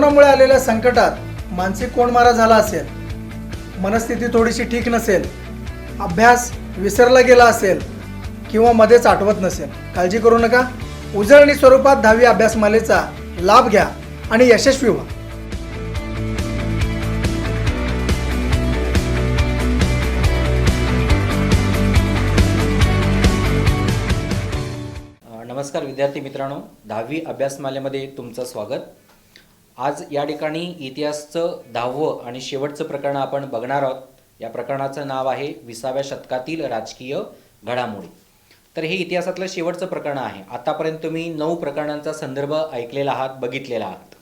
कोरोनामुळे आलेल्या संकटात मानसिक कोंडमारा झाला असेल, मनस्थिती थोडीशी ठीक नसेल, अभ्यास विसरला गेला असेल किंवा मध्येच आठवत नसेल, काळजी करू नका. उजळणी स्वरूपात 10वी अभ्यासमालेचा लाभ घ्या आणि यशस्वी व्हा. नमस्कार विद्यार्थी मित्रांनो, 10वी अभ्यासमालेमध्ये तुमचं स्वागत. आज या ठिकाणी इतिहासचं 10वं आणि शेवटचं प्रकरण आपण बघणार आहोत. या प्रकरणाचं नाव आहे 20व्या शतकातील राजकीय घडामोडी. तर हे इतिहासातलं शेवटचं प्रकरण आहे. आतापर्यंत तुम्ही 9 प्रकरणांचा संदर्भ ऐकलेला आहात, बघितलेला आहात.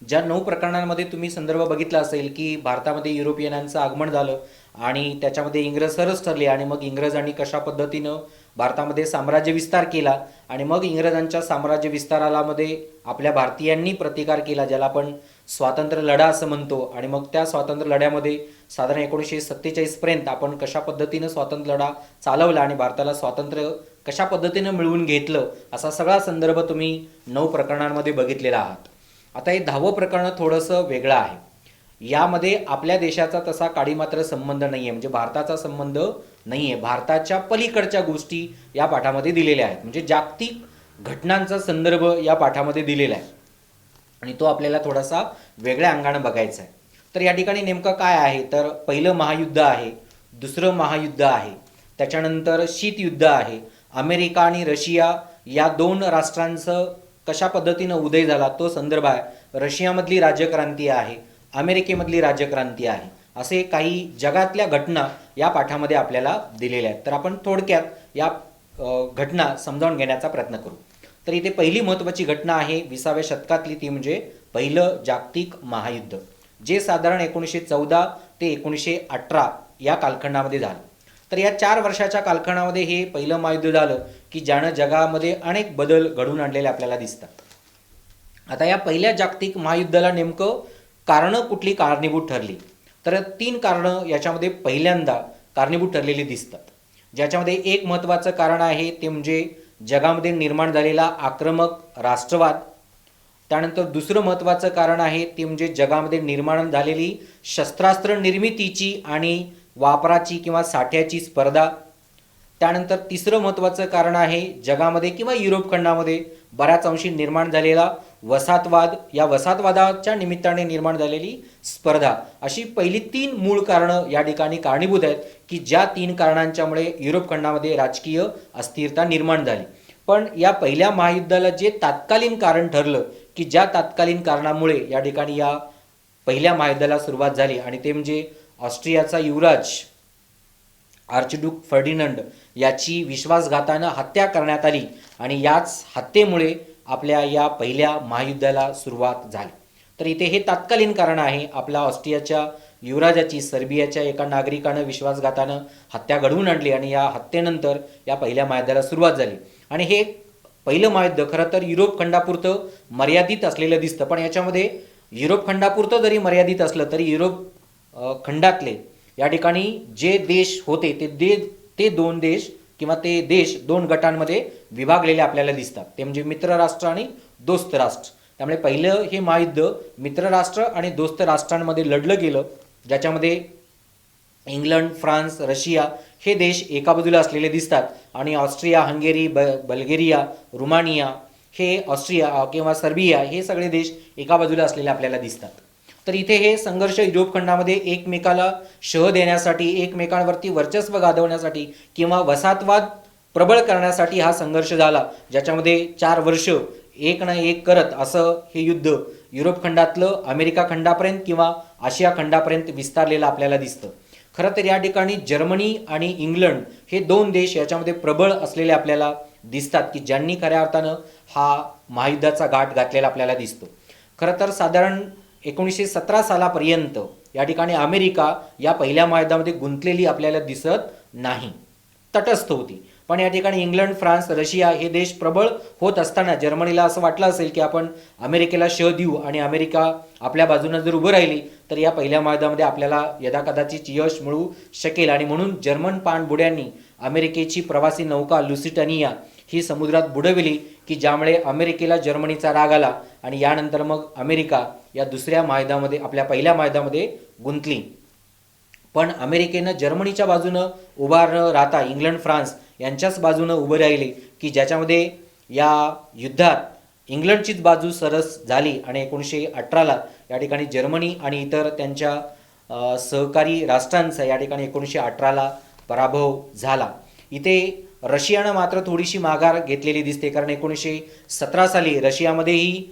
ज्या 9 प्रकरणांमध्ये तुम्ही संदर्भ बघितला असेल की भारतामध्ये युरोपियनांचं आगमन झालं आणि त्याच्यामध्ये इंग्रज सरस ठरले आणि मग इंग्रजांनी कशा पद्धतीनं भारतामध्ये साम्राज्य विस्तार केला आणि मग इंग्रजांच्या साम्राज्य विस्ताराला मध्ये आपल्या भारतीयांनी प्रतिकार केला, ज्याला आपण स्वातंत्र्य लढा असं म्हणतो. आणि मग त्या स्वातंत्र्य लढ्यामध्ये साधारण 1947 पर्यंत आपण कशा पद्धतीनं स्वातंत्र्य लढा चालवला आणि भारताला स्वातंत्र्य कशा पद्धतीनं मिळवून घेतलं, असा सगळा संदर्भ तुम्ही 9 प्रकरणांमध्ये बघितलेला आहात. आता हे 10वं प्रकरण थोडंसं वेगळं आहे. यामध्ये आपल्या देशाचा तसा काडी मात्र संबंध नाही आहे, म्हणजे भारताचा संबंध नाही आहे. भारताच्या पलीकडच्या गोष्टी या पाठामध्ये दिलेल्या आहेत, म्हणजे जागतिक घटनांचा संदर्भ या पाठामध्ये दिलेला आहे आणि तो आपल्याला थोडासा वेगळ्या अंगानं बघायचा आहे. तर या ठिकाणी नेमकं काय आहे, तर पहिलं महायुद्ध आहे, दुसरं महायुद्ध आहे, त्याच्यानंतर शीतयुद्ध आहे. अमेरिका आणि रशिया या 2 राष्ट्रांचं कशा पद्धतीनं उदय झाला तो संदर्भ आहे. रशियामधली राज्यक्रांती आहे, अमेरिकेमधली राज्यक्रांती आहे. असे काही जगातल्या घटना या पाठामध्ये आपल्याला दिलेल्या आहेत. तर आपण थोडक्यात या घटना समजावून घेण्याचा प्रयत्न करू. तर इथे पहिली महत्त्वाची घटना आहे 20व्या शतकातली, ती म्हणजे पहिलं जागतिक महायुद्ध, जे साधारण 1914 ते 1918 या कालखंडामध्ये झालं. तर या 4 वर्षाच्या कालखंडामध्ये हे पहिलं महायुद्ध झालं की ज्यानं जगामध्ये अनेक बदल घडवून आणलेले आपल्याला दिसतात. आता या पहिल्या जागतिक महायुद्धाला नेमकं कारणं कुठली कारणीभूत ठरली, तर 3 कारणं याच्यामध्ये पहिल्यांदा कारणीभूत ठरलेली दिसतात. ज्याच्यामध्ये एक महत्त्वाचं कारण आहे ते म्हणजे जगामध्ये निर्माण झालेला आक्रमक राष्ट्रवाद. त्यानंतर दुसरं महत्त्वाचं कारण आहे ते म्हणजे जगामध्ये निर्माण झालेली शस्त्रास्त्र निर्मितीची आणि वापराची किंवा साठ्याची स्पर्धा. त्यानंतर तिसरं महत्त्वाचं कारण आहे जगामध्ये किंवा युरोप खंडामध्ये बऱ्याच अंशी निर्माण झालेला वसाहतवाद, या वसाहतवादाच्या निमित्ताने निर्माण झालेली स्पर्धा. अशी पहिली 3 मूळ कारणं या ठिकाणी कारणीभूत आहेत की ज्या 3 कारणांच्यामुळे युरोप खंडामध्ये राजकीय अस्थिरता निर्माण झाली. पण या पहिल्या महायुद्धाला जे तात्कालीन कारण ठरलं की ज्या तात्कालीन कारणामुळे या ठिकाणी या पहिल्या महायुद्धाला सुरुवात झाली आणि ते म्हणजे ऑस्ट्रियाचा युवराज आर्चड्यूक फर्डिनंड याची विश्वासघातानं हत्या करण्यात आली आणि याच हत्येमुळे आपल्या या पहिल्या महायुद्धाला सुरुवात झाली. तर इथे हे तात्कालीन कारण आहे, आपल्या ऑस्ट्रियाच्या युवराजाची सर्बियाच्या एका नागरिकानं विश्वासघातानं हत्या घडवून आणली आणि या हत्येनंतर या पहिल्या महायुद्धाला सुरुवात झाली. आणि हे पहिलं महायुद्ध खरं तर युरोप खंडापुरतं मर्यादित असलेलं दिसतं. पण याच्यामध्ये युरोप खंडापुरतं जरी मर्यादित असलं तरी युरोप खंडातले या ठिकाणी जे देश होते ते 2 देश किंवा ते देश 2 गटांमध्ये विभागलेले आपल्याला दिसतात. ते म्हणजे मित्र राष्ट्र आणि दोस्त राष्ट्र. त्यामुळे पहिलं हे महायुद्ध मित्र राष्ट्र आणि दोस्त राष्ट्रांमध्ये लढलं गेलं, ज्याच्यामध्ये इंग्लंड, फ्रान्स, रशिया हे देश एका बाजूला असलेले दिसतात आणि ऑस्ट्रिया, हंगेरी, बल्गेरिया, रुमानिया हे ऑस्ट्रिया किंवा सर्बिया हे सगळे देश एका बाजूला असलेले आपल्याला दिसतात. तर इथे हे संघर्ष युरोप खंडामध्ये एकमेकाला शह देण्यासाठी, एकमेकांवरती वर्चस्व गाजवण्यासाठी किंवा वसाहतवाद प्रबळ करण्यासाठी हा संघर्ष झाला, ज्याच्यामध्ये 4 वर्ष एक ना एक करत असं हे युद्ध युरोप खंडातलं अमेरिका खंडापर्यंत किंवा आशिया खंडापर्यंत विस्तारलेलं आपल्याला दिसतं. खरं तर या ठिकाणी जर्मनी आणि इंग्लंड हे 2 देश याच्यामध्ये प्रबळ असलेले आपल्याला दिसतात की ज्यांनी खऱ्या अर्थानं हा महायुद्धाचा घाट घातलेला आपल्याला दिसतो. खरं तर साधारण 1917 सालापर्यंत या ठिकाणी अमेरिका या पहिल्या महायुद्धामध्ये गुंतलेली आपल्याला दिसत नाही, तटस्थ होती. पण या ठिकाणी इंग्लंड, फ्रान्स, रशिया हे देश प्रबळ होत असताना जर्मनीला असं वाटलं असेल की आपण अमेरिकेला शह देऊ आणि अमेरिका आपल्या बाजूने जर उभं राहिली तर या पहिल्या महायुद्धामध्ये आपल्याला यदाकदाचित यश मिळू शकेल. आणि म्हणून जर्मन पाणबुड्यांनी अमेरिकेची प्रवासी नौका लुसिटानिया ही समुद्रात बुडविली की ज्यामुळे अमेरिकेला जर्मनीचा राग आला आणि यानंतर मग अमेरिका या दुसऱ्या महायुद्धामध्ये आपल्या पहिल्या महायुद्धामध्ये गुंतली. पण अमेरिकेनं जर्मनीच्या बाजूनं उभा न राहता इंग्लंड फ्रान्स यांच्याच बाजूनं उभे राहिले की ज्याच्यामध्ये या युद्धात इंग्लंडचीच बाजू सरस झाली आणि 1918ला या ठिकाणी जर्मनी आणि इतर त्यांच्या सहकारी राष्ट्रांचा या ठिकाणी 1918ला पराभव झाला. इथे रशियानं मात्र थोडीशी माघार घेतलेली दिसते, कारण 1917 साली रशियामध्येही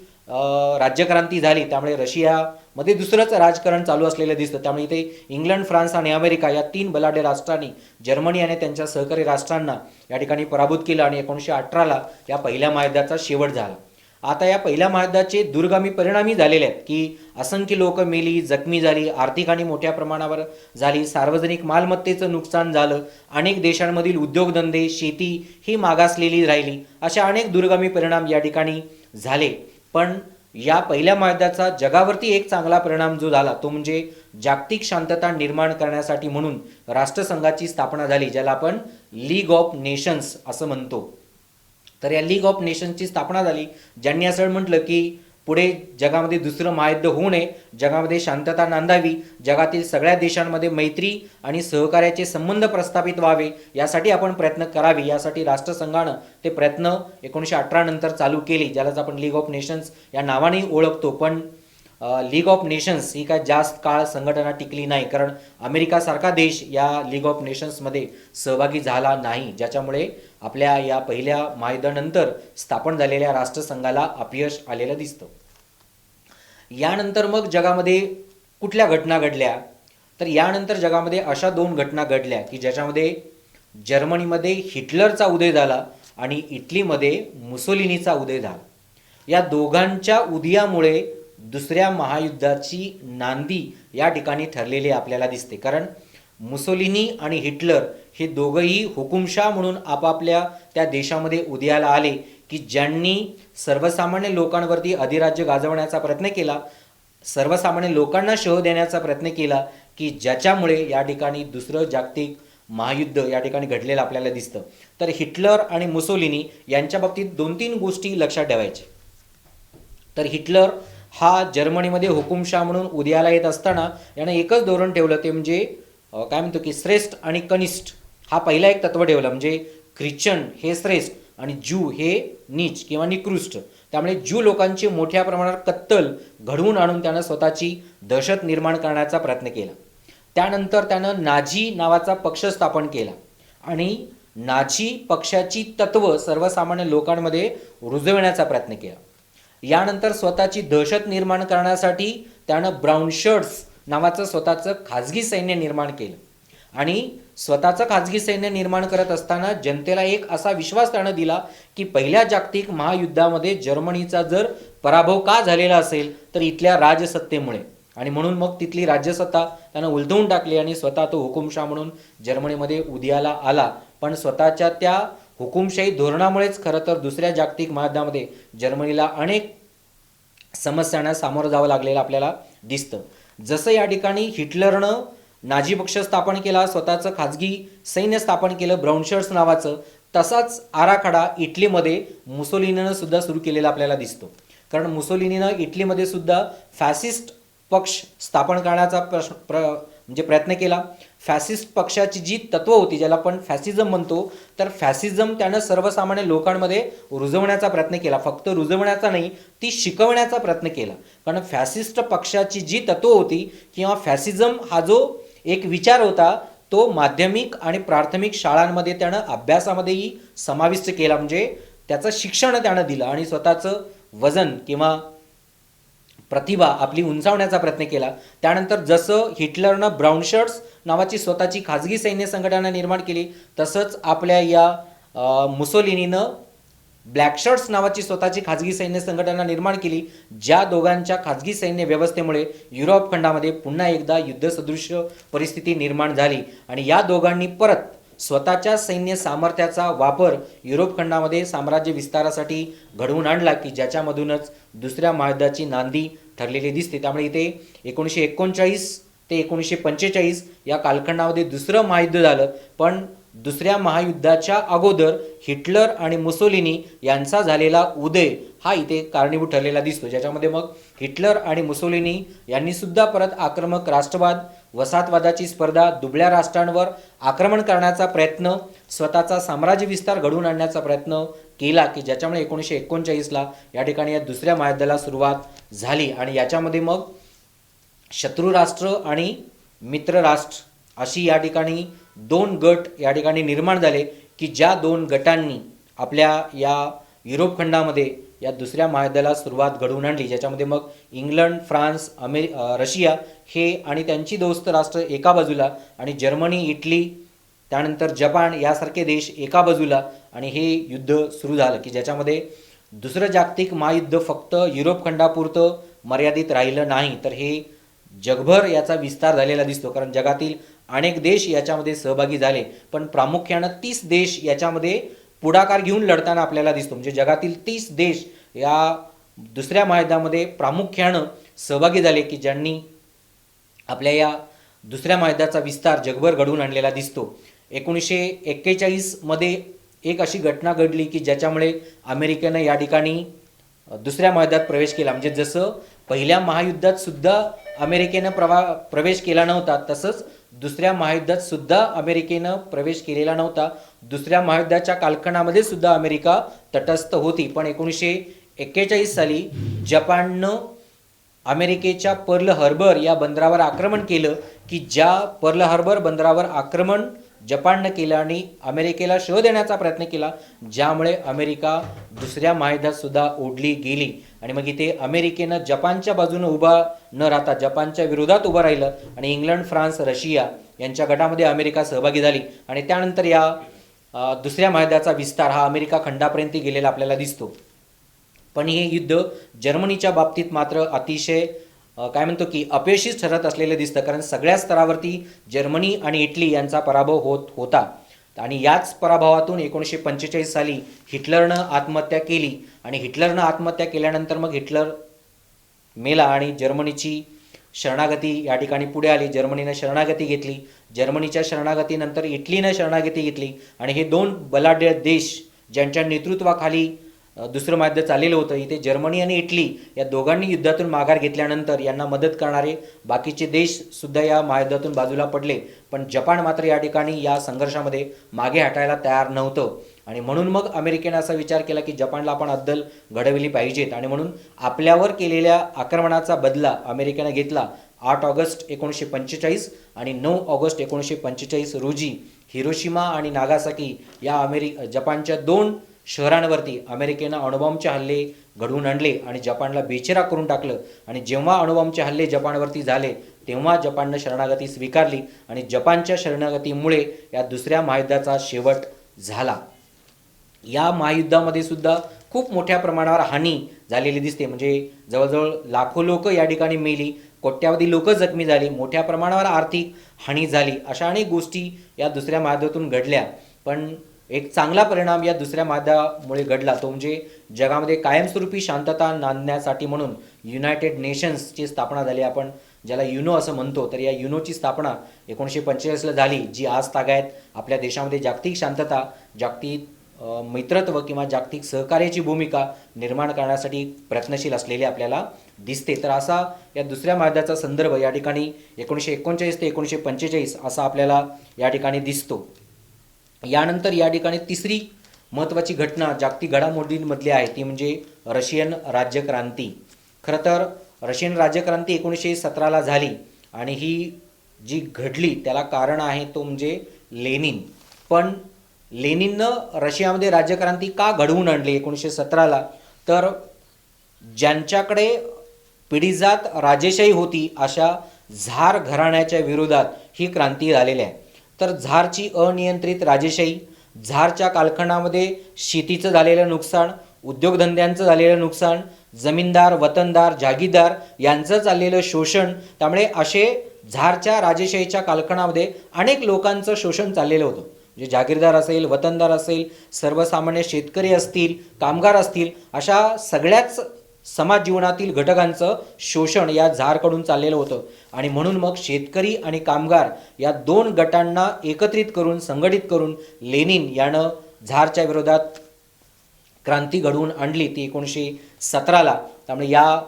राज्यक्रांती झाली, त्यामुळे रशियामध्ये दुसरंच राजकारण चालू असलेलं दिसतं. त्यामुळे इथे इंग्लंड फ्रान्स आणि अमेरिका या तीन बलाढ्य राष्ट्रांनी जर्मनी आणि त्यांच्या सहकारी राष्ट्रांना या ठिकाणी पराभूत केलं आणि 1918ला या पहिल्या महायुद्धाचा शेवट झाला. आता या पहिल्या महायुद्धाचे दूरगामी परिणामी झालेले आहेत की असंख्य लोक मेली, जखमी झाली, आर्थिक हानी मोठ्या प्रमाणावर झाली, सार्वजनिक मालमत्तेचं नुकसान झालं, अनेक देशांमधील उद्योगधंदे, शेती ही मागासलेली राहिली, अशा अनेक दूरगामी परिणाम या ठिकाणी झाले. पण या पहिल्या महायुद्धाचा जगावरती एक चांगला परिणाम जो झाला तो म्हणजे जागतिक शांतता निर्माण करण्यासाठी म्हणून राष्ट्रसंघाची स्थापना झाली, ज्याला आपण लीग ऑफ नेशन्स असं म्हणतो. तर या लीग ऑफ नेशन्सची स्थापना झाली, ज्यांनी असं म्हटलं की पुढे जगामध्ये दुसरं महायुद्ध होऊ नये, जगामध्ये शांतता नांदावी, जगातील सगळ्या देशांमध्ये मैत्री आणि सहकार्याचे संबंध प्रस्थापित व्हावे, यासाठी आपण प्रयत्न करावे. यासाठी राष्ट्रसंघानं ते प्रयत्न 1918 नंतर चालू केले, ज्यालाच आपण लीग ऑफ नेशन्स या नावाने ओळखतो. पण लीग ऑफ नेशन्स ही काय जास्त काळ संघटना टिकली नाही, कारण अमेरिकासारखा देश या लीग ऑफ नेशन्समध्ये सहभागी झाला नाही, ज्याच्यामुळे आपल्या या पहिल्या महायुद्धानंतर स्थापन झालेल्या राष्ट्रसंघाला अपयश आलेलं दिसतं. यानंतर मग जगामध्ये कुठल्या घटना घडल्या, तर यानंतर जगामध्ये अशा दोन घटना घडल्या की ज्याच्यामध्ये जर्मनीमध्ये हिटलरचा उदय झाला आणि इटलीमध्ये मुसोलिनीचा उदय झाला. या दोघांच्या उदयामुळे दुसऱ्या महायुद्धाची नांदी या ठिकाणी ठरलेली आपल्याला दिसते, कारण मुसोलिनी आणि हिटलर हे दोघंही हुकुमशाह म्हणून आपापल्या त्या देशामध्ये उदयाला आले की ज्यांनी सर्वसामान्य लोकांवरती अधिराज्य गाजवण्याचा प्रयत्न केला, सर्वसामान्य लोकांना शह देण्याचा प्रयत्न केला की ज्याच्यामुळे या ठिकाणी दुसरं जागतिक महायुद्ध या ठिकाणी घडलेलं आपल्याला दिसतं. तर हिटलर आणि मुसोलिनी यांच्या बाबतीत 2-3 गोष्टी लक्षात ठेवायच्या. तर हिटलर हा जर्मनीमध्ये हुकुमशाह म्हणून उदयाला येत असताना यानं एकच धोरण ठेवलं, ते म्हणजे काय म्हणतो की श्रेष्ठ आणि कनिष्ठ हा पहिला एक तत्व ठेवलं, म्हणजे ख्रिश्चन हे श्रेष्ठ आणि ज्यू हे नीच किंवा निकृष्ट. त्यामुळे ज्यू लोकांची मोठ्या प्रमाणात कत्तल घडवून आणून त्यानं स्वतःची दहशत निर्माण करण्याचा प्रयत्न केला. त्यानंतर त्यानं नाझी नावाचा पक्ष स्थापन केला आणि नाझी पक्षाची तत्व सर्वसामान्य लोकांमध्ये रुजवण्याचा प्रयत्न केला. यानंतर स्वतःची दहशत निर्माण करण्यासाठी त्यानं ब्राऊन शर्ट्स नावाचं स्वतःचं खाजगी सैन्य निर्माण केलं आणि स्वतःचं खाजगी सैन्य निर्माण करत असताना जनतेला एक असा विश्वास त्यानं दिला की पहिल्या जागतिक महायुद्धामध्ये जर्मनीचा जर पराभव का झालेला असेल तर इथल्या राजसत्तेमुळे, आणि म्हणून मग तिथली राज्यसत्ता त्यानं उलटवून टाकली आणि स्वतः तो हुकुमशाह म्हणून जर्मनीमध्ये उदयाला आला. पण स्वतःच्या त्या हुकुमशाही धोरणामुळेच खरं तर दुसऱ्या जागतिक महायुद्धामध्ये जर्मनीला अनेक समस्यांना सामोरं जावं लागलेलं आपल्याला दिसतं. जसं या ठिकाणी हिटलरनं नाझी पक्ष स्थापन केला, स्वतःचं खाजगी सैन्य स्थापन केलं ब्राऊन शर्ट्स नावाचं, तसाच आराखडा इटलीमध्ये मुसोलिनीनं सुद्धा सुरू केलेला आपल्याला दिसतो. कारण मुसोलिनीनं इटलीमध्ये सुद्धा फॅसिस्ट पक्ष स्थापन करण्याचा प्रयत्न केला. फॅसिस्ट पक्षाची जी तत्व होती, ज्याला आपण फॅसिझम म्हणतो, तर फॅसिझम त्यानं सर्वसामान्य लोकांमध्ये रुजवण्याचा प्रयत्न केला. फक्त रुजवण्याचा नाही, ती शिकवण्याचा प्रयत्न केला. कारण फॅसिस्ट पक्षाची जी तत्व होती किंवा फॅसिझम हा जो एक विचार होता तो माध्यमिक आणि प्राथमिक शाळांमध्ये त्यानं अभ्यासामध्येही समाविष्ट केला, म्हणजे त्याचं शिक्षण त्यानं दिलं आणि स्वतःचं वजन किंवा प्रतिभा आपली उंचावण्याचा प्रयत्न केला. त्यानंतर जसं हिटलरनं ब्राऊन शर्ट्स नावाची स्वतःची खाजगी सैन्य संघटना निर्माण केली, तसंच आपल्या या मुसोलिनीनं ब्लॅक शर्ट्स नावाची स्वतःची खाजगी सैन्य संघटना निर्माण केली, ज्या दोघांच्या खाजगी सैन्य व्यवस्थेमुळे युरोप खंडामध्ये पुन्हा एकदा युद्धसदृश परिस्थिती निर्माण झाली आणि या दोघांनी परत स्वतःच्या सैन्य सामर्थ्याचा वापर युरोप खंडामध्ये साम्राज्य विस्तारासाठी घडवून आणला की ज्याच्यामधूनच दुसऱ्या महायुद्धाची नांदी ठरलेली दिसते. त्यामुळे इथे 1939 ते 1945 या कालखंडामध्ये दुसरं महायुद्ध झालं, पण दुसऱ्या महायुद्धाच्या अगोदर हिटलर आणि मुसोलिनी यांचा झालेला उदय हा इथे कारणीभूत ठरलेला दिसतो, ज्याच्यामध्ये मग हिटलर आणि मुसोलिनी यांनी सुद्धा परत आक्रमक राष्ट्रवाद, वसाहतवादाची स्पर्धा, दुबळ्या राष्ट्रांवर आक्रमण करण्याचा प्रयत्न, स्वतःचा साम्राज्य विस्तार घडवून आणण्याचा प्रयत्न केला, की ज्याच्यामुळे 1939ला या ठिकाणी या दुसऱ्या महायुद्धाला सुरुवात झाली. आणि याच्यामध्ये मग शत्रू राष्ट्र आणि मित्र राष्ट्र अशी या ठिकाणी दोन गट या ठिकाणी निर्माण झाले, की ज्या दोन गटांनी आपल्या या युरोप खंडामध्ये या दुसऱ्या महायुद्धाला सुरुवात घडवून आणली, ज्याच्यामध्ये मग इंग्लंड, फ्रान्स, रशिया हे आणि त्यांची दोस्त राष्ट्र एका बाजूला आणि जर्मनी, इटली, त्यानंतर जपान यासारखे देश एका बाजूला, आणि हे युद्ध सुरू झालं, की ज्याच्यामध्ये दुसरं जागतिक महायुद्ध फक्त युरोप खंडापुरतं मर्यादित राहिलं नाही, तर हे जगभर याचा विस्तार झालेला दिसतो. कारण जगातील अनेक देश याच्यामध्ये सहभागी झाले, पण प्रामुख्यानं 30 देश याच्यामध्ये पुढाकार घेऊन लढताना आपल्याला दिसतो. म्हणजे जगातील 30 देश या दुसऱ्या महायुद्धामध्ये प्रामुख्यानं सहभागी झाले, की ज्यांनी आपल्या या दुसऱ्या महायुद्धाचा विस्तार जगभर घडवून आणलेला दिसतो. 1941मध्ये एक अशी घटना घडली, की ज्याच्यामुळे अमेरिकेनं या ठिकाणी दुसऱ्या महायुद्धात प्रवेश केला. म्हणजे जसं पहिल्या महायुद्धात सुद्धा अमेरिकेनं प्रवेश केला नव्हता, तसंच दुसऱ्या महायुद्धात सुद्धा अमेरिकेनं प्रवेश केलेला नव्हता. दुसऱ्या महायुद्धाच्या कालखंडामध्ये सुद्धा अमेरिका तटस्थ होती, पण 1941 साली जपाननं अमेरिकेच्या पर्ल हार्बर या बंदरावर आक्रमण केलं, की ज्या पर्ल हार्बर बंदरावर आक्रमण जपाननं केलं आणि अमेरिकेला शह देण्याचा प्रयत्न केला, ज्यामुळे अमेरिका दुसऱ्या महायुद्धात सुद्धा ओढली गेली. आणि मग इथे अमेरिकेनं जपानच्या बाजूनं उभा न राहता जपानच्या विरोधात उभं राहिलं आणि इंग्लंड, फ्रान्स, रशिया यांच्या गटामध्ये अमेरिका सहभागी झाली. आणि त्यानंतर या दुसऱ्या महायुद्धाचा विस्तार हा अमेरिका खंडापर्यंत गेलेला आपल्याला दिसतो. पण हे युद्ध जर्मनीच्या बाबतीत मात्र अतिशय काय म्हणतो की अपयशीच ठरत असलेलं दिसतं, कारण सगळ्या स्तरावरती जर्मनी आणि इटली यांचा पराभव होत होता. आणि याच पराभवातून 1945 साली हिटलरनं आत्महत्या केली, आणि हिटलरनं आत्महत्या केल्यानंतर मग हिटलर मेला आणि जर्मनीची शरणागती या ठिकाणी पुढे आली. जर्मनीनं शरणागती घेतली, जर्मनीच्या शरणागतीनंतर इटलीनं शरणागती घेतली, आणि हे दोन बलाढ्य देश ज्यांच्या नेतृत्वाखाली दुसरं महायुद्ध चाललेलं होतं, इथे जर्मनी आणि इटली या दोघांनी युद्धातून माघार घेतल्यानंतर यांना मदत करणारे बाकीचे देश सुद्धा या महायुद्धातून बाजूला पडले. पण जपान मात्र या ठिकाणी या संघर्षामध्ये मागे हटायला तयार नव्हतं, आणि म्हणून मग अमेरिकेने असा विचार केला की जपानला आपण अद्दल घडविली पाहिजेत. आणि म्हणून आपल्यावर केलेल्या आक्रमणाचा बदला अमेरिकेने घेतला. 8 ऑगस्ट 1945 आणि 9 ऑगस्ट 1945 रोजी हिरोशिमा आणि नागासाकी या जपानच्या 2 शहरांवरती अमेरिकेनं अणुबॉम्बचे हल्ले घडवून आणले आणि जपानला बेचिराख करून टाकलं. आणि जेव्हा अणुबॉम्बचे हल्ले जपानवरती झाले तेव्हा जपाननं शरणागती स्वीकारली, आणि जपानच्या शरणागतीमुळे या दुसऱ्या महायुद्धाचा शेवट झाला. या महायुद्धामध्ये सुद्धा खूप मोठ्या प्रमाणावर हानी झालेली दिसते. म्हणजे जवळजवळ लाखो लोक या ठिकाणी मेली, कोट्यावधी लोक जखमी झाली, मोठ्या प्रमाणावर आर्थिक हानी झाली. अशा अनेक गोष्टी या दुसऱ्या महायुद्धातून घडल्या. पण एक चांगला परिणाम या दुसऱ्या महायुद्धामुळे घडला, तो म्हणजे जगामध्ये कायमस्वरूपी शांतता नांदण्यासाठी म्हणून युनायटेड नेशन्सची स्थापना झाली. आपण ज्याला युनो असं म्हणतो, तर या युनोची स्थापना 1945ला झाली, जी आज तागायत आपल्या देशामध्ये जागतिक शांतता, जागतिक मित्रत्व किंवा जागतिक सहकार्याची भूमिका निर्माण करण्यासाठी प्रयत्नशील असलेले आपल्याला दिसते. तर असा या दुसऱ्या महायुद्धाचा संदर्भ या ठिकाणी 1939 ते 1945 असा आपल्याला या ठिकाणी दिसतो. यानंतर या ठिकाणी तिसरी महत्त्वाची घटना जागतिक घडामोडींमधली आहे, ती म्हणजे रशियन राज्यक्रांती. खरं तर रशियन राज्यक्रांती 1917ला झाली, आणि ही जी घडली त्याला कारण आहे तो म्हणजे लेनिन. पण लेनिननं रशियामध्ये राज्यक्रांती का घडवून आणली 1917ला, तर ज्यांच्याकडे पिढीजात राजेशाही होती अशा झार घराण्याच्या विरोधात ही क्रांती झालेली आहे. तर झारची अनियंत्रित राजेशाही, झारच्या कालखंडामध्ये शेतीचं झालेलं नुकसान, उद्योगधंद्यांचं झालेलं नुकसान, जमीनदार, वतनदार, जागीरदार यांचं चाललेलं शोषण, त्यामुळे असे झारच्या राजेशाहीच्या कालखंडामध्ये अनेक लोकांचं शोषण चाललेलं होतं. म्हणजे जागीरदार असेल, वतनदार असेल, सर्वसामान्य शेतकरी असतील, कामगार असतील, अशा सगळ्याच समाज जीवनातील घटकांचं शोषण या झारकडून चाललेलं होतं आणि म्हणून मग शेतकरी आणि कामगार या दोन गटांना एकत्रित करून संघटित करून लेनिन यानं झारच्या विरोधात क्रांती घडवून आणली ती 1917ला. त्यामुळे या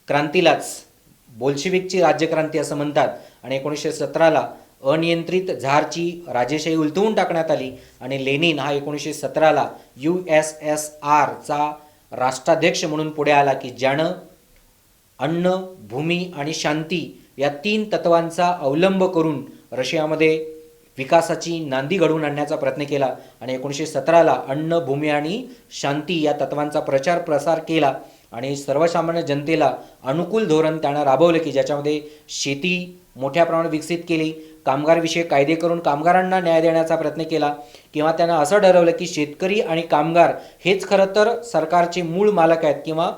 क्रांतीलाच बोल्शेविकची राज्यक्रांती असं म्हणतात आणि 1917ला अनियंत्रित झारची राजेशाही उलटवून टाकण्यात आली आणि लेनिन हा 1917ला USSRचा राष्ट्राध्यक्ष म्हणून पुढे आला की ज्यानं अन्न, भूमी आणि शांती या 3 तत्वांचा अवलंब करून रशियामध्ये विकासाची नांदी घडवून आणण्याचा प्रयत्न केला आणि 1917ला अन्न, भूमी आणि शांती या तत्वांचा प्रचार प्रसार केला आणि सर्वसामान्य जनतेला अनुकूल धोरण त्यानं राबवलं की ज्याच्यामध्ये शेती मोठ्या प्रमाणात विकसित केली, कामगारविषयक कायदे करून कामगारांना न्याय देण्याचा प्रयत्न केला किंवा त्यानं असं ठरवलं की शेतकरी आणि कामगार हेच खरं तर सरकारचे मूळ मालक आहेत किंवा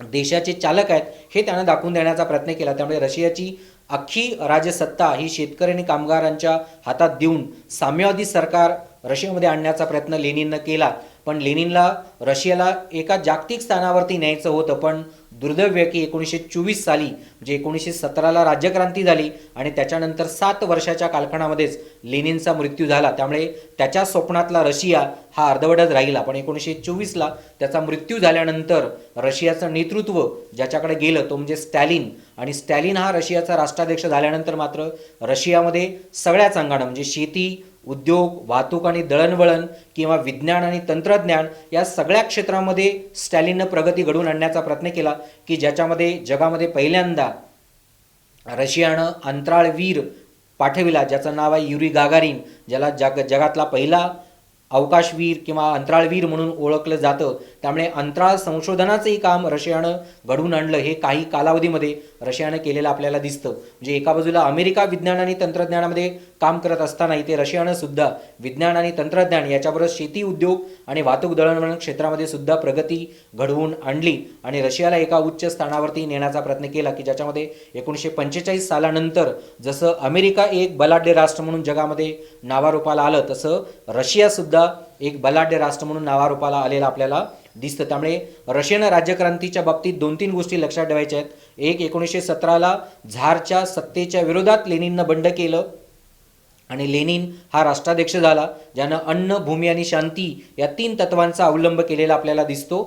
देशाचे चालक आहेत हे त्यानं दाखवून देण्याचा प्रयत्न केला. त्यामुळे रशियाची अख्खी राजसत्ता ही शेतकरी आणि कामगारांच्या हातात देऊन साम्यवादी सरकार रशियामध्ये आणण्याचा प्रयत्न लेनिननं केला. पण लेनिनला रशियाला एका जागतिक स्थानावरती न्यायचं होतं, पण दुर्दैव की 1924 साली म्हणजे 1917ला राज्यक्रांती झाली आणि त्याच्यानंतर 7 वर्षाच्या कालखंडामध्येच लेनिनचा मृत्यू झाला. त्यामुळे त्याच्या स्वप्नातला रशिया हा अर्धवटच राहिला. पण 1924ला त्याचा मृत्यू झाल्यानंतर रशियाचं नेतृत्व ज्याच्याकडे गेलं तो म्हणजे स्टॅलिन आणि स्टॅलिन हा रशियाचा राष्ट्राध्यक्ष झाल्यानंतर मात्र रशियामध्ये सगळ्याच अंगानं म्हणजे शेती, उद्योग, वाहतूक आणि दळणवळण किंवा विज्ञान आणि तंत्रज्ञान या सगळ्या क्षेत्रामध्ये स्टॅलिननं प्रगती घडवून आणण्याचा प्रयत्न केला की ज्याच्यामध्ये जगामध्ये पहिल्यांदा रशियानं अंतराळवीर पाठविला ज्याचं नाव आहे युरी गागारिन, ज्याला जगातला पहिला अवकाशवीर किंवा अंतराळवीर म्हणून ओळखलं जातं. त्यामुळे अंतराळ संशोधनाचंही काम रशियानं घडवून आणलं हे काही कालावधीमध्ये रशियानं केलेलं आपल्याला दिसतं. म्हणजे एका बाजूला अमेरिका विज्ञान आणि तंत्रज्ञानामध्ये काम करत असताना इथे रशियानं सुद्धा विज्ञान आणि तंत्रज्ञान याच्याबरोबर शेती, उद्योग आणि वाहतूक दळणवळण क्षेत्रामध्ये सुद्धा प्रगती घडवून आणली आणि रशियाला एका उच्च स्थानावरती नेण्याचा प्रयत्न केला की ज्याच्यामध्ये 1945 सालानंतर जसं अमेरिका एक बलाढ्य राष्ट्र म्हणून जगामध्ये नावारूपाला आलं तसं रशिया सुद्धा एक बलाढ्य राष्ट्र म्हणून नावारूपाला आलेला आपल्याला दिसतं. त्यामुळे रशियन राज्यक्रांतीच्या बाबतीत 2-3 गोष्टी लक्षात ठेवायच्या आहेत. एक, 1917ला झारच्या सत्तेच्या विरोधात लेनिननं बंड केलं आणि लेनिन हा राष्ट्राध्यक्ष झाला ज्यानं अन्न, भूमी आणि शांती या 3 तत्वांचा अवलंब केलेला आपल्याला दिसतो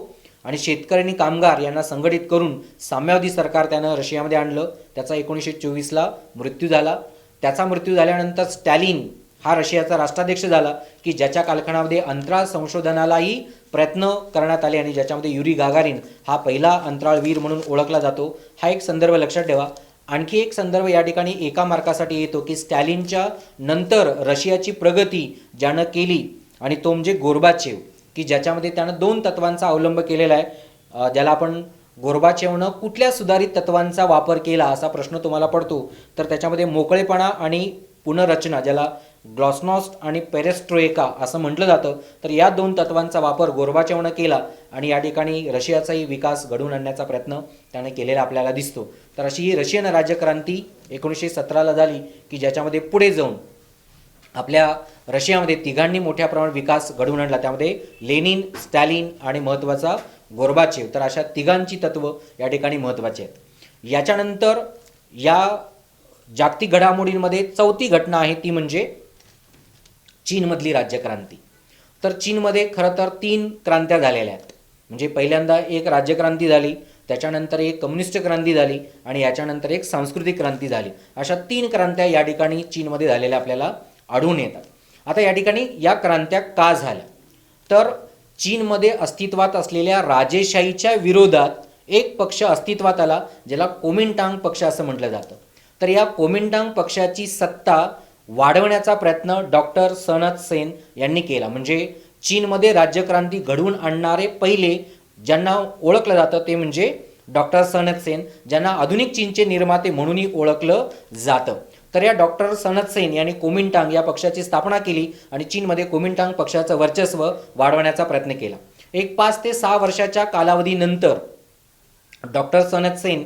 आणि शेतकरी आणि कामगार यांना संघटित करून साम्यवादी सरकार त्यानं रशियामध्ये आणलं. त्याचा 1924ला मृत्यू झाला. त्याचा मृत्यू झाल्यानंतर स्टॅलिन हा रशियाचा राष्ट्राध्यक्ष झाला की ज्याच्या कालखंडामध्ये अंतराळ संशोधनालाही प्रयत्न करण्यात आले आणि ज्याच्यामध्ये युरी गागारिन हा पहिला अंतराळवीर म्हणून ओळखला जातो. हा एक संदर्भ लक्षात ठेवा. आणखी एक संदर्भ या ठिकाणी एका मार्कासाठी येतो की स्टॅलिनच्या नंतर रशियाची प्रगती ज्यानं केली आणि तो म्हणजे गोर्बाचेव की ज्याच्यामध्ये त्यानं 2 तत्वांचा अवलंब केलेला आहे. ज्याला आपण गोर्बाचेवनं कुठल्या सुधारित तत्वांचा वापर केला असा प्रश्न तुम्हाला पडतो तर त्याच्यामध्ये मोकळेपणा आणि पुनर्रचना ज्याला ग्लॉस्नॉस्ट आणि पेरेस्ट्रोएका असं म्हटलं जातं तर या 2 तत्वांचा वापर गोर्बाचेवनं केला आणि या ठिकाणी रशियाचाही विकास घडवून आणण्याचा प्रयत्न त्याने केलेला आपल्याला दिसतो. तर अशी ही रशियन राज्यक्रांती 1917ला झाली की ज्याच्यामध्ये पुढे जाऊन आपल्या रशियामध्ये तिघांनी मोठ्या प्रमाणात विकास घडवून आणला. त्यामध्ये लेनिन, स्टॅलिन आणि महत्त्वाचा गोर्बाचेव. तर अशा तिघांची तत्व या ठिकाणी महत्त्वाची आहेत. याच्यानंतर या जागतिक घडामोडींमध्ये 4थी घटना आहे ती म्हणजे चीनमधली राज्यक्रांती. तर चीनमध्ये खरं तर 3 क्रांत्या झालेल्या आहेत. म्हणजे पहिल्यांदा एक राज्यक्रांती झाली, त्याच्यानंतर एक कम्युनिस्ट क्रांती झाली आणि याच्यानंतर एक सांस्कृतिक क्रांती झाली. अशा 3 क्रांत्या या ठिकाणी चीनमध्ये झालेल्या आपल्याला आढळून येतात. आता या ठिकाणी या क्रांत्या का झाल्या तर चीनमध्ये अस्तित्वात असलेल्या राजेशाहीच्या विरोधात एक पक्ष अस्तित्वात आला ज्याला कोमिंटांग पक्ष असं म्हटलं जातं. तर या कोमिंटांग पक्षाची सत्ता वाढवण्याचा प्रयत्न डॉक्टर सन यत सेन यांनी केला. म्हणजे चीनमध्ये राज्यक्रांती घडवून आणणारे पहिले ज्यांना ओळखलं जातं ते म्हणजे डॉक्टर सन यत सेन, ज्यांना आधुनिक चीनचे निर्माते म्हणूनही ओळखलं जातं. तर या डॉक्टर सन यत सेन यांनी कोमिंटांग या पक्षाची स्थापना केली आणि चीनमध्ये कोमिंटांग पक्षाचं वर्चस्व वाढवण्याचा प्रयत्न केला. एक 5 ते 6 वर्षाच्या कालावधीनंतर डॉक्टर सन यत सेन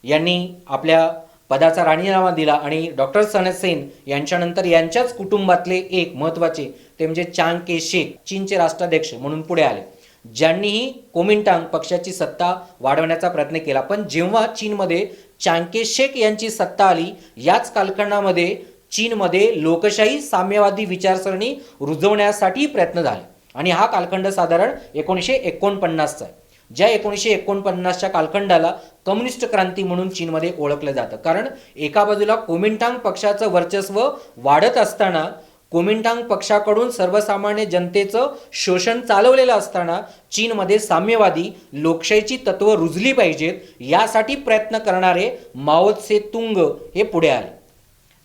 यांनी आपल्या पदाचा राजीनामा दिला आणि डॉक्टर सन यत सेन यांच्यानंतर यांच्याच कुटुंबातले एक महत्त्वाचे ते म्हणजे चांग के शेक चीनचे राष्ट्राध्यक्ष म्हणून पुढे आले. ज्यांनीही कोमिंटांग पक्षाची सत्ता वाढवण्याचा प्रयत्न केला. पण जेव्हा चीनमध्ये चांग शेक यांची सत्ता आली, याच कालखंडामध्ये चीनमध्ये लोकशाही साम्यवादी विचारसरणी रुजवण्यासाठी प्रयत्न झाले आणि हा कालखंड साधारण 1949चा आहे. ज्या 1949च्या कालखंडाला कम्युनिस्ट क्रांती म्हणून चीनमध्ये ओळखलं जातं. कारण एका बाजूला कोमिंटांग पक्षाचं वर्चस्व वाढत असताना, कोमिंटांग पक्षाकडून सर्वसामान्य जनतेचं शोषण चालवलेलं असताना चीनमध्ये साम्यवादी लोकशाहीची तत्त्व रुजली पाहिजेत यासाठी प्रयत्न करणारे माओ त्से तुंग हे पुढे आले,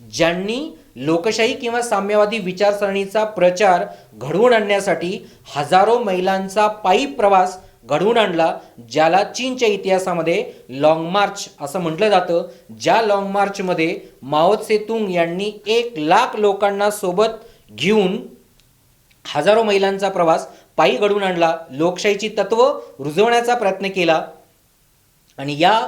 ज्यांनी लोकशाही किंवा साम्यवादी विचारसरणीचा प्रचार घडवून आणण्यासाठी हजारो मैलांचा पायी प्रवास घडवून आणला, ज्याला चीनच्या इतिहासामध्ये लाँग मार्च असं म्हटलं जातं. ज्या लाँग मार्चमध्ये माओ त्से तुंग यांनी 1,00,000 लोकांना सोबत घेऊन हजारो मैलांचा प्रवास पायी घडवून आणला, लोकशाहीची तत्व रुजवण्याचा प्रयत्न केला आणि या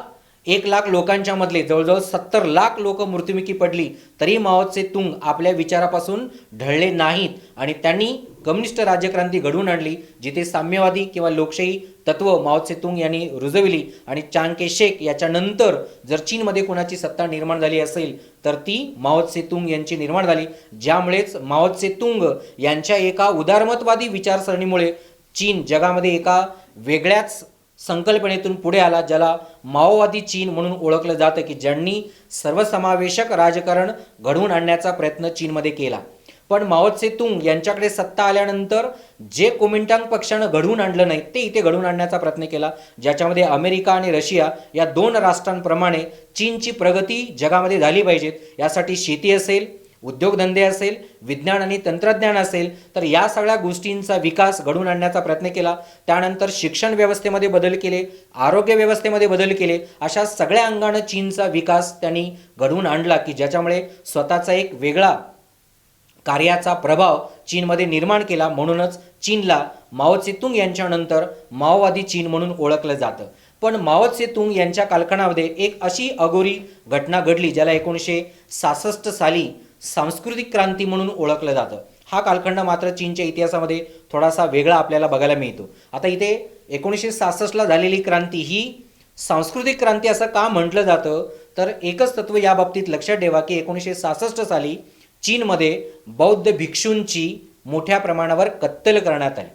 1,00,000 लोकांच्या मधले जवळजवळ 70 लाख लोक मृत्युमुखी पडली, तरी माओ त्से तुंग आपल्या विचारापासून ढळले नाहीत आणि त्यांनी कम्युनिस्ट राज्यक्रांती घडवून आणली, जिथे साम्यवादी किंवा लोकशाही तत्व माओ त्से तुंग यांनी रुजविली. आणि चांग शेक याच्यानंतर जर चीनमध्ये कोणाची सत्ता निर्माण झाली असेल तर ती माओ त्से तुंग यांची निर्माण झाली, ज्यामुळेच माओ त्से तुंग यांच्या एका उदारमतवादी विचारसरणीमुळे चीन जगामध्ये एका वेगळ्याच संकल्पनेतून पुढे आला, ज्याला माओवादी चीन म्हणून ओळखलं जातं, की ज्यांनी सर्वसमावेशक राजकारण घडवून आणण्याचा प्रयत्न चीनमध्ये केला. पण माओ त्से तुंग यांच्याकडे सत्ता आल्यानंतर जे कोमिंटांग पक्षानं घडवून आणलं नाही ते इथे घडवून आणण्याचा प्रयत्न केला, ज्याच्यामध्ये अमेरिका आणि रशिया या 2 राष्ट्रांप्रमाणे चीनची प्रगती जगामध्ये झाली पाहिजेत. यासाठी शेती असेल, उद्योगधंदे असेल, विज्ञान आणि तंत्रज्ञान असेल, तर या सगळ्या गोष्टींचा विकास घडवून आणण्याचा प्रयत्न केला. त्यानंतर शिक्षण व्यवस्थेमध्ये बदल केले, आरोग्य व्यवस्थेमध्ये बदल केले, अशा सगळ्या अंगानं चीनचा विकास त्यांनी घडवून आणला, की ज्याच्यामुळे स्वतःचा एक वेगळा कार्याचा प्रभाव चीनमध्ये निर्माण केला. म्हणूनच चीनला माओ त्से तुंग यांच्यानंतर माओवादी चीन म्हणून ओळखलं जातं. पण माओ त्से तुंग यांच्या कालखंडामध्ये एक अशी अघोरी घटना घडली, ज्याला 1966 साली सांस्कृतिक क्रांती म्हणून ओळखलं जातं. हा कालखंड मात्र चीनच्या इतिहासामध्ये थोडासा वेगळा आपल्याला बघायला मिळतो. आता इथे 1966ला झालेली क्रांती ही सांस्कृतिक क्रांती असं का म्हटलं जातं, तर एकच तत्व या बाबतीत लक्षात ठेवा, की 1966 साली चीनमध्ये बौद्ध भिक्षूंची मोठ्या प्रमाणावर कत्तल करण्यात आली.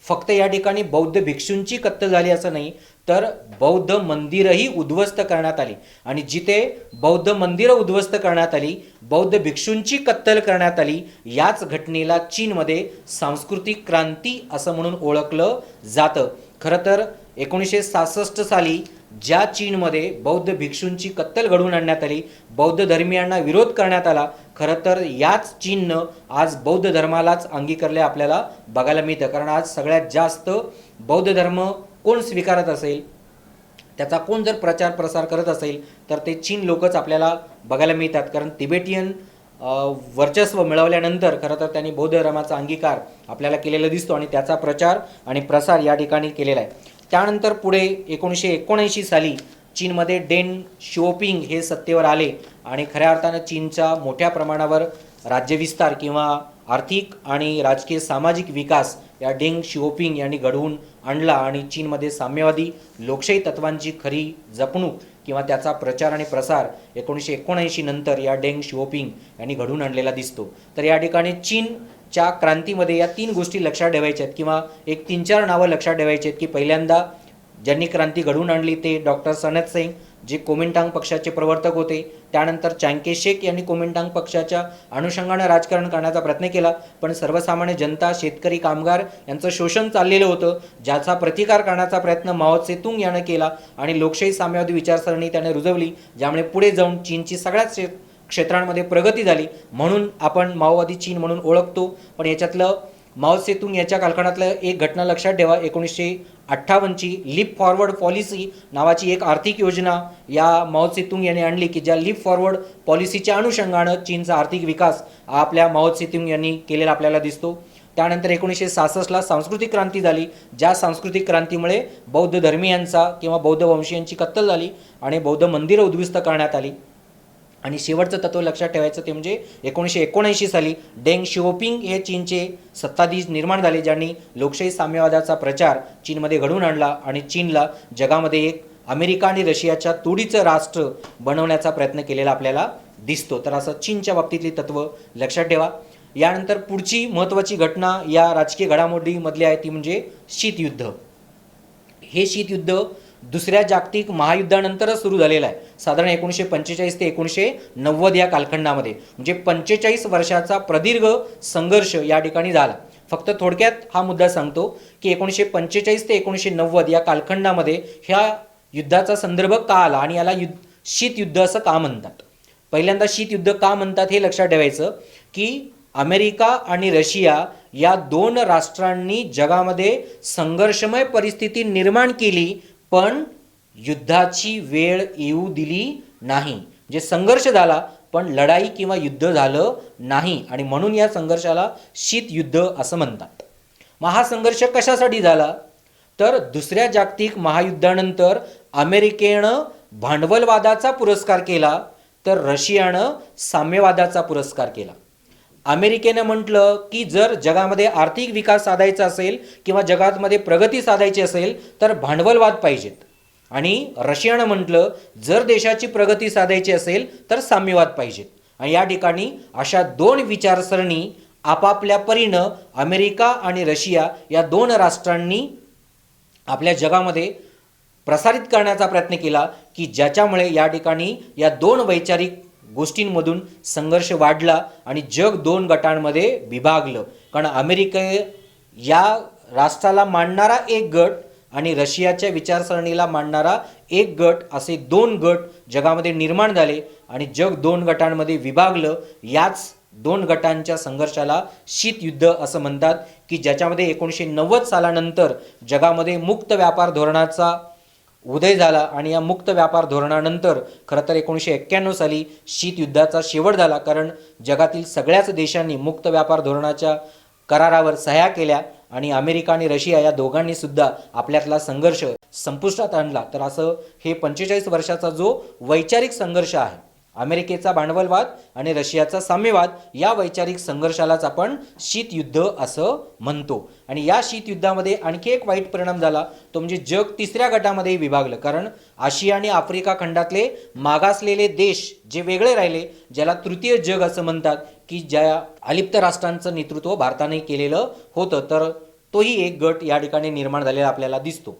फक्त या ठिकाणी बौद्ध भिक्षूंची कत्तल झाली असं नाही, तर बौद्ध मंदिरही उद्ध्वस्त करण्यात आली आणि जिथे बौद्ध मंदिरं उद्ध्वस्त करण्यात आली, बौद्ध भिक्षूंची कत्तल करण्यात आली, याच घटनेला चीनमध्ये सांस्कृतिक क्रांती असं म्हणून ओळखलं जातं. खरं तर 1966 साली ज्या चीनमध्ये बौद्ध भिक्षूंची कत्तल घडवून आणण्यात आली, बौद्ध धर्मियांना विरोध करण्यात आला, खरं तर याच चीननं आज बौद्ध धर्मालाच अंगीकारले आपल्याला बघायला मिळतं. कारण आज सगळ्यात जास्त बौद्ध धर्म कोण स्वीकारत असेल, त्याचा कोण जर प्रचार प्रसार करत असेल तर ते चीन लोकच आपल्याला बघायला मिळतात. कारण तिबेटियन वर्चस्व मिळवल्यानंतर खरं तर त्यांनी बौद्ध धर्माचा अंगीकार आपल्याला केलेला दिसतो आणि त्याचा प्रचार आणि प्रसार या ठिकाणी केलेला आहे. त्यानंतर पुढे 1979 साली चीनमध्ये डेंग शिओपिंग हे सत्तेवर आले आणि खऱ्या अर्थानं चीनचा मोठ्या प्रमाणावर राज्यविस्तार किंवा आर्थिक आणि राजकीय सामाजिक विकास या डेंग शिओपिंग यांनी घडवून आणला आणि चीनमध्ये साम्यवादी लोकशाही तत्वांची खरी जपणूक किंवा त्याचा प्रचार आणि प्रसार 1979 नंतर या डेंग शिओपिंग यांनी घडवून आणलेला दिसतो. तर या ठिकाणी चीनच्या क्रांतीमध्ये या 3 गोष्टी लक्षात ठेवायच्या आहेत किंवा एक 3-4 नावं लक्षात ठेवायची आहेत, की पहिल्यांदा ज्यांनी क्रांती घडवून आणली ते डॉक्टर सन यत सेन, जे कोमिंटांग पक्षाचे प्रवर्तक होते. त्यानंतर चांग शेक यांनी कोमिंटांग पक्षाच्या अनुषंगाने राजकारण करण्याचा प्रयत्न केला, पण सर्वसामान्य जनता, शेतकरी, कामगार यांचं शोषण चाललेलं होतं, ज्याचा प्रतिकार करण्याचा प्रयत्न माओ त्से तुंग यानं केला आणि लोकशाही साम्यवादी विचारसरणी त्याने रुजवली, ज्यामुळे पुढे जाऊन चीनची सगळ्याच क्षेत्रांमध्ये प्रगती झाली. म्हणून आपण माओवादी चीन म्हणून ओळखतो. पण याच्यातलं माओ त्से तुंग याच्या कालखंडातलं एक घटना लक्षात ठेवा. 1958ची लीप फॉरवर्ड पॉलिसी नावाची एक आर्थिक योजना या माओ त्से तुंग यांनी आणली, की ज्या लीप फॉरवर्ड पॉलिसीच्या अनुषंगानं चीनचा आर्थिक विकास आपल्या माओ त्से तुंग यांनी केलेला आपल्याला दिसतो. त्यानंतर 1966ला सांस्कृतिक क्रांती झाली, ज्या सांस्कृतिक क्रांतीमुळे बौद्ध धर्मीयांचा किंवा बौद्ध वंशीयांची कत्तल झाली आणि बौद्ध मंदिरं उद्ध्वस्त करण्यात आली आणि शेवटचं तत्व लक्षात ठेवायचं ते म्हणजे 1979 साली डेंग शिओपिंग हे चीनचे सत्ताधीश निर्माण झाले, ज्यांनी लोकशाही साम्यवादाचा प्रचार चीनमध्ये घडवून आणला आणि चीनला जगामध्ये एक अमेरिका आणि रशियाच्या तोडीचं राष्ट्र बनवण्याचा प्रयत्न केलेला आपल्याला दिसतो. तर असं चीनच्या बाबतीतली तत्व लक्षात ठेवा. यानंतर पुढची महत्त्वाची घटना या राजकीय घडामोडीमधली आहे ती म्हणजे शीतयुद्ध. हे शीतयुद्ध दुसऱ्या जागतिक महायुद्धानंतरच सुरू झालेलं आहे, साधारण 1945 ते 1990 या कालखंडामध्ये. म्हणजे 45 वर्षाचा प्रदीर्घ संघर्ष या ठिकाणी झाला. फक्त थोडक्यात हा मुद्दा सांगतो की 1945 ते 1990 या कालखंडामध्ये ह्या युद्धाचा संदर्भ का आला आणि याला शीतयुद्ध असं का म्हणतात. पहिल्यांदा शीतयुद्ध का म्हणतात हे लक्षात ठेवायचं की अमेरिका आणि रशिया या दोन राष्ट्रांनी जगामध्ये संघर्षमय परिस्थिती निर्माण केली, पण युद्धाची वेळ येऊ दिली नाही. म्हणजे संघर्ष झाला पण लढाई किंवा युद्ध झालं नाही आणि म्हणून या संघर्षाला शीतयुद्ध असं म्हणतात. मग हा संघर्ष कशासाठी झाला तर दुसऱ्या जागतिक महायुद्धानंतर अमेरिकेनं भांडवलवादाचा पुरस्कार केला तर रशियानं साम्यवादाचा पुरस्कार केला. अमेरिकेनं म्हटलं की जर जगामध्ये आर्थिक विकास साधायचा असेल किंवा जगामध्ये प्रगती साधायची असेल तर भांडवलवाद पाहिजेत, आणि रशियानं म्हटलं जर देशाची प्रगती साधायची असेल तर साम्यवाद पाहिजेत. आणि या ठिकाणी अशा दोन विचारसरणी आपापल्या परीनं अमेरिका आणि रशिया या दोन राष्ट्रांनी आपल्या जगामध्ये प्रसारित करण्याचा प्रयत्न केला की ज्याच्यामुळे या ठिकाणी या दोन वैचारिक गोष्टींमधून संघर्ष वाढला आणि जग दोन गटांमध्ये विभागलं. कारण अमेरिका या राष्ट्राला मांडणारा एक गट आणि रशियाच्या विचारसरणीला मांडणारा एक गट असे दोन गट जगामध्ये निर्माण झाले आणि जग दोन गटांमध्ये विभागलं. याच दोन गटांच्या संघर्षाला शीतयुद्ध असं म्हणतात की ज्याच्यामध्ये 1990 सालानंतर जगामध्ये मुक्त व्यापार धोरणाचा उदय झाला आणि या मुक्त व्यापार धोरणानंतर खरं तर 1991 साली शीतयुद्धाचा शेवट झाला, कारण जगातील सगळ्याच देशांनी मुक्त व्यापार धोरणाच्या करारावर सह्या केल्या आणि अमेरिका आणि रशिया या दोघांनी सुद्धा आपल्यातला संघर्ष संपुष्टात आणला. तर असं हे 45 वर्षाचा जो वैचारिक संघर्ष आहे, अमेरिकेचा भांडवलवाद आणि रशियाचा साम्यवाद, या वैचारिक संघर्षालाच आपण शीतयुद्ध असं म्हणतो. आणि या शीतयुद्धामध्ये आणखी एक वाईट परिणाम झाला तो म्हणजे जग तिसऱ्या गटामध्ये विभागलं. कारण आशिया आणि आफ्रिका खंडातले मागासलेले देश जे वेगळे राहिले, ज्याला तृतीय जग असं म्हणतात, की ज्या अलिप्त राष्ट्रांचं नेतृत्व भारताने केलेलं होतं, तर तोही एक गट या ठिकाणी निर्माण झालेला आपल्याला दिसतो.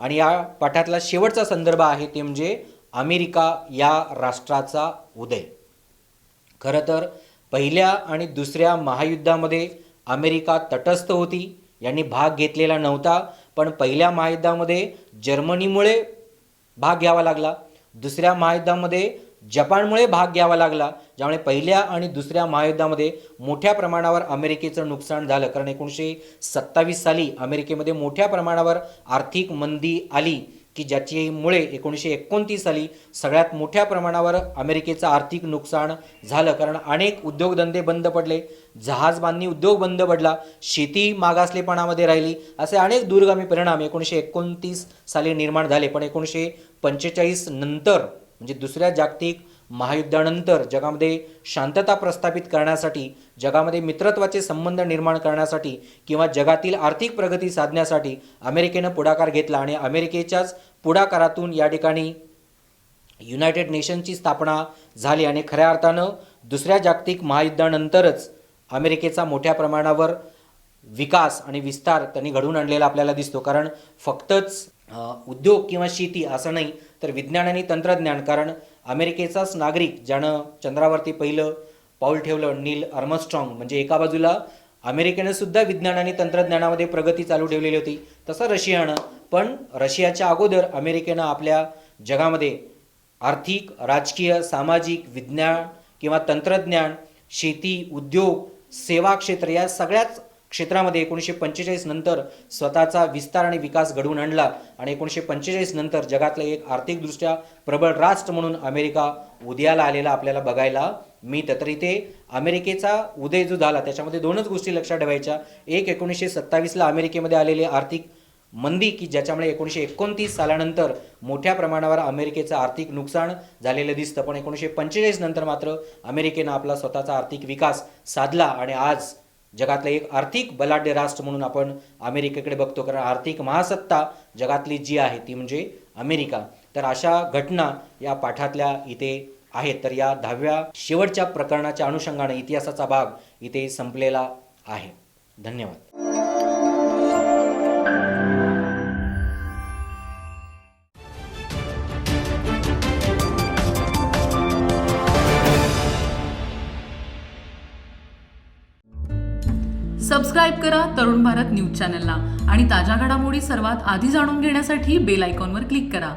आणि या पाठातला शेवटचा संदर्भ आहे ते म्हणजे अमेरिका या राष्ट्राचा उदय. खरं तर पहिल्या आणि दुसऱ्या महायुद्धामध्ये अमेरिका तटस्थ होती, यांनी भाग घेतलेला नव्हता. पण पहिल्या महायुद्धामध्ये जर्मनीमुळे भाग घ्यावा लागला, दुसऱ्या महायुद्धामध्ये जपानमुळे भाग घ्यावा लागला, ज्यामुळे पहिल्या आणि दुसऱ्या महायुद्धामध्ये मोठ्या प्रमाणावर अमेरिकेचं नुकसान झालं. कारण 1927 साली अमेरिकेमध्ये मोठ्या प्रमाणावर आर्थिक मंदी आली की ज्याच्यामुळे 1929 साली सगळ्यात मोठ्या प्रमाणावर अमेरिकेचं आर्थिक नुकसान झालं. कारण अनेक उद्योगधंदे बंद पडले, जहाजबांधणी उद्योग बंद पडला, शेती मागासलेपणामध्ये राहिली, असे अनेक दूरगामी परिणाम 1929 साली निर्माण झाले. पण 1945 नंतर म्हणजे दुसऱ्या जागतिक महायुद्धानंतर जगामध्ये शांतता प्रस्थापित करण्यासाठी, जगामध्ये मित्रत्वाचे संबंध निर्माण करण्यासाठी किंवा जगातील आर्थिक प्रगती साधण्यासाठी अमेरिकेनं पुढाकार घेतला आणि अमेरिकेच्याच पुढाकारातून या ठिकाणी युनायटेड नेशनची स्थापना झाली. आणि खऱ्या अर्थानं दुसऱ्या जागतिक महायुद्धानंतरच अमेरिकेचा मोठ्या प्रमाणावर विकास आणि विस्तार त्यांनी घडवून आणलेला आपल्याला दिसतो. कारण फक्तच उद्योग किंवा शेती असं नाही, तर विज्ञान आणि तंत्रज्ञान. कारण अमेरिकेचाच नागरिक ज्यानं चंद्रावरती पहिलं पाऊल ठेवलं, नील आर्मस्ट्रॉंग, म्हणजे एका बाजूला अमेरिकेनं सुद्धा विज्ञान आणि तंत्रज्ञानामध्ये प्रगती चालू ठेवलेली होती, तसं रशियानं. पण रशियाच्या अगोदर अमेरिकेनं आपल्या जगामध्ये आर्थिक, राजकीय, सामाजिक, विज्ञान किंवा तंत्रज्ञान, शेती, उद्योग, सेवा क्षेत्र या सगळ्याच क्षेत्रामध्ये 1945 नंतर स्वतःचा विस्तार आणि विकास घडवून आणला. आणि 1945 नंतर जगातलं एक आर्थिकदृष्ट्या प्रबळ राष्ट्र म्हणून अमेरिका उदयाला आलेला आपल्याला बघायला मिळतं. तर इथे अमेरिकेचा उदय जो झाला त्याच्यामध्ये दोनच गोष्टी लक्षात ठेवायच्या. एक, 1927ला अमेरिकेमध्ये आलेले आर्थिक मंदी की ज्याच्यामुळे 1929 सालानंतर मोठ्या प्रमाणावर अमेरिकेचं आर्थिक नुकसान झालेलं दिसतं, पण 1945 नंतर मात्र अमेरिकेनं आपला स्वतःचा आर्थिक विकास साधला आणि आज जगातलं एक आर्थिक बलाढ्य राष्ट्र म्हणून आपण अमेरिकेकडे बघतो, कारण आर्थिक महासत्ता जगातली जी आहे ती म्हणजे अमेरिका. तर अशा घटना या पाठातल्या इथे आहेत. तर या 10व्या शेवटच्या प्रकरणाच्या अनुषंगाने इतिहासाचा भाग इथे संपलेला आहे. धन्यवाद. सबस्क्राईब करा तरुण भारत न्यूज चॅनलला आणि ताज्या घडामोडी सर्वात आधी जाणून घेण्यासाठी बेल आयकॉनवर क्लिक करा.